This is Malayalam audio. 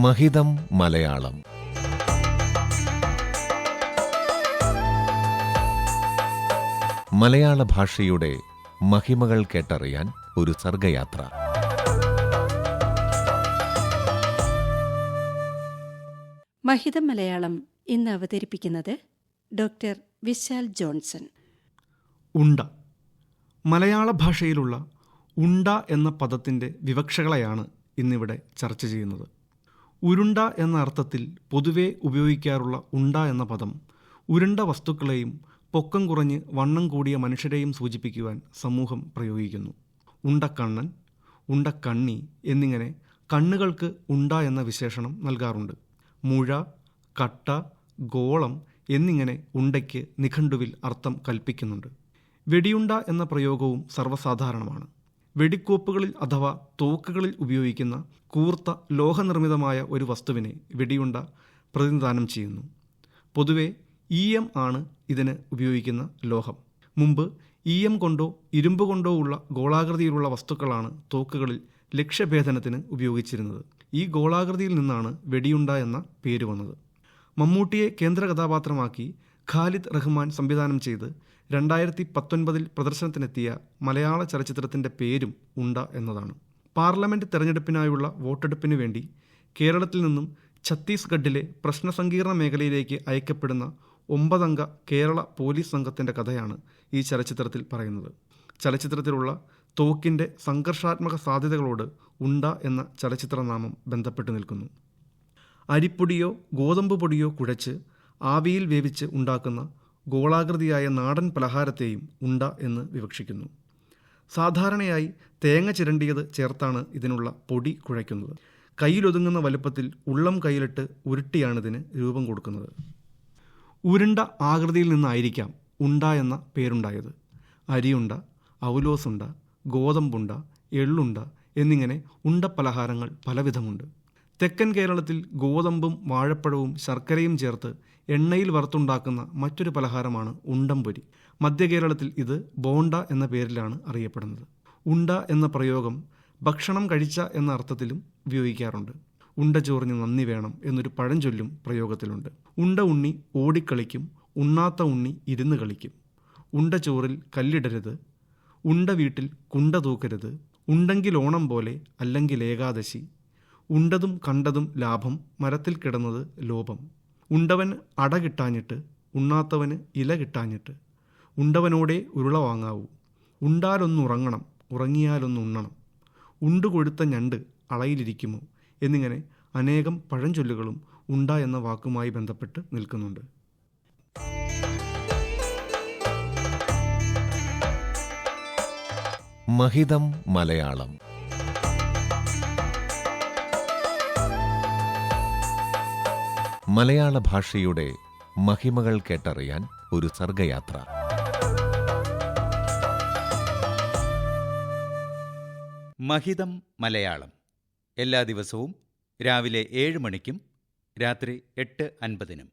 മഹിതം മലയാളം. മലയാള ഭാഷയുടെ മഹിമകൾ കേട്ടറിയാൻ ഒരു സർഗയാത്ര. മഹിതം മലയാളം ഇന്ന് അവതരിപ്പിക്കുന്നത് ഡോക്ടർ വിശാൽ ജോൺസൺ. ഉണ്ട. മലയാള ഭാഷയിലുള്ള ഉണ്ട എന്ന പദത്തിൻ്റെ വിവക്ഷകളെയാണ് ഇന്നിവിടെ ചർച്ച ചെയ്യുന്നത്. ഉരുണ്ട എന്ന അർത്ഥത്തിൽ പൊതുവെ ഉപയോഗിക്കാറുള്ള ഉണ്ട എന്ന പദം ഉരുണ്ട വസ്തുക്കളെയും പൊക്കം കുറഞ്ഞ് വണ്ണം കൂടിയ മനുഷ്യരെയും സൂചിപ്പിക്കുവാൻ സമൂഹം പ്രയോഗിക്കുന്നു. ഉണ്ടക്കണ്ണൻ, ഉണ്ടക്കണ്ണി എന്നിങ്ങനെ കണ്ണുകൾക്ക് ഉണ്ട എന്ന വിശേഷണം നൽകാറുണ്ട്. മുഴ, കട്ട, ഗോളം എന്നിങ്ങനെ ഉണ്ടയ്ക്ക് നിഘണ്ടുവിൽ അർത്ഥം കൽപ്പിക്കുന്നുണ്ട്. വെടിയുണ്ട എന്ന പ്രയോഗവും സർവ്വസാധാരണമാണ്. വെടിക്കോപ്പുകളിൽ അഥവാ തോക്കുകളിൽ ഉപയോഗിക്കുന്ന കൂർത്ത ലോഹനിർമ്മിതമായ ഒരു വസ്തുവിനെ വെടിയുണ്ട പ്രതിനിധാനം ചെയ്യുന്നു. പൊതുവെ ഈയം ആണ് ഇതിന് ഉപയോഗിക്കുന്ന ലോഹം. മുമ്പ് ഈയം കൊണ്ടോ ഇരുമ്പ് കൊണ്ടോ ഉള്ള ഗോളാകൃതിയിലുള്ള വസ്തുക്കളാണ് തോക്കുകളിൽ ലക്ഷ്യഭേദനത്തിന് ഉപയോഗിച്ചിരുന്നത്. ഈ ഗോളാകൃതിയിൽ നിന്നാണ് വെടിയുണ്ട എന്ന പേര് വന്നത്. മമ്മൂട്ടിയെ കേന്ദ്ര കഥാപാത്രമാക്കി ഖാലിദ് റഹ്മാൻ സംവിധാനം ചെയ്ത് 2019 പ്രദർശനത്തിനെത്തിയ മലയാള ചലച്ചിത്രത്തിൻ്റെ പേരും ഉണ്ട എന്നതാണ്. പാർലമെൻറ്റ് തെരഞ്ഞെടുപ്പിനായുള്ള വോട്ടെടുപ്പിനു വേണ്ടി കേരളത്തിൽ നിന്നും ഛത്തീസ്ഗഡിലെ പ്രശ്നസങ്കീർണ മേഖലയിലേക്ക് അയക്കപ്പെടുന്ന 9 അംഗ കേരള പോലീസ് സംഘത്തിൻ്റെ കഥയാണ് ഈ ചലച്ചിത്രത്തിൽ പറയുന്നത്. ചലച്ചിത്രത്തിലുള്ള തോക്കിൻ്റെ സംഘർഷാത്മക സാധ്യതകളോട് ഉണ്ട എന്ന ചലച്ചിത്രനാമം ബന്ധപ്പെട്ട് നിൽക്കുന്നു. അരിപ്പൊടിയോ ഗോതമ്പ് പൊടിയോ കുഴച്ച് ആവിയിൽ വേവിച്ച് ഉണ്ടാക്കുന്ന ഗോളാകൃതിയായ നാടൻ പലഹാരത്തെയും ഉണ്ട എന്ന് വിവക്ഷിക്കുന്നു. സാധാരണയായി തേങ്ങ ചിരണ്ടിയത് ചേർത്താണ് ഇതിനുള്ള പൊടി കുഴയ്ക്കുന്നത്. കയ്യിലൊതുങ്ങുന്ന വലുപ്പത്തിൽ ഉള്ളം കയ്യിലിട്ട് ഉരുട്ടിയാണിതിന് രൂപം കൊടുക്കുന്നത്. ഉരുണ്ട ആകൃതിയിൽ നിന്നായിരിക്കാം ഉണ്ട എന്ന പേരുണ്ടായത്. അരിയുണ്ട, ഔലോസുണ്ട, ഗോതമ്പുണ്ട, എള്ളുണ്ട എന്നിങ്ങനെ ഉണ്ടപ്പലഹാരങ്ങൾ പലവിധമുണ്ട്. തെക്കൻ കേരളത്തിൽ ഗോതമ്പും വാഴപ്പഴവും ശർക്കരയും ചേർത്ത് എണ്ണയിൽ വറുത്തുണ്ടാക്കുന്ന മറ്റൊരു പലഹാരമാണ് ഉണ്ടംപൊരി. മധ്യ കേരളത്തിൽ ഇത് ബോണ്ട എന്ന പേരിലാണ് അറിയപ്പെടുന്നത്. ഉണ്ട എന്ന പ്രയോഗം ഭക്ഷണം കഴിച്ച എന്ന അർത്ഥത്തിലും ഉപയോഗിക്കാറുണ്ട്. ഉണ്ട ചോറിന് നന്ദി വേണം എന്നൊരു പഴഞ്ചൊല്ലും പ്രയോഗത്തിലുണ്ട്. ഉണ്ട ഉണ്ണി ഓടിക്കളിക്കും, ഉണ്ണാത്ത ഉണ്ണി ഇരുന്ന് കളിക്കും. ഉണ്ട ചോറിൽ കല്ലിടരുത്, ഉണ്ട വീട്ടിൽ കുണ്ട തൂക്കരുത്, ഉണ്ടെങ്കിൽ ഓണം പോലെ അല്ലെങ്കിൽ ഏകാദശി, ഉണ്ടതും കണ്ടതും ലാഭം, മരത്തിൽ കിടന്നത് ലോപം, ഉണ്ടവന് അട കിട്ടാഞ്ഞിട്ട്, ഉണ്ണാത്തവന് ഇല കിട്ടാഞ്ഞിട്ട്, ഉണ്ടവനോടെ ഉരുള വാങ്ങാവൂ, ഉണ്ടാലൊന്നുറങ്ങണം, ഉറങ്ങിയാലൊന്നുണ്ണണം, ഉണ്ടുകൊഴുത്ത ഞണ്ട് അളയിലിരിക്കുമോ എന്നിങ്ങനെ അനേകം പഴഞ്ചൊല്ലുകളും ഉണ്ട എന്ന വാക്കുമായി ബന്ധപ്പെട്ട് നിൽക്കുന്നുണ്ട്. മഹിതം മലയാളം. മലയാള ഭാഷയുടെ മഹിമകൾ കേട്ടറിയാൻ ഒരു സർഗയാത്ര. മഹിതം മലയാളം എല്ലാ ദിവസവും രാവിലെ 7 മണിക്കും രാത്രി 8:50-നും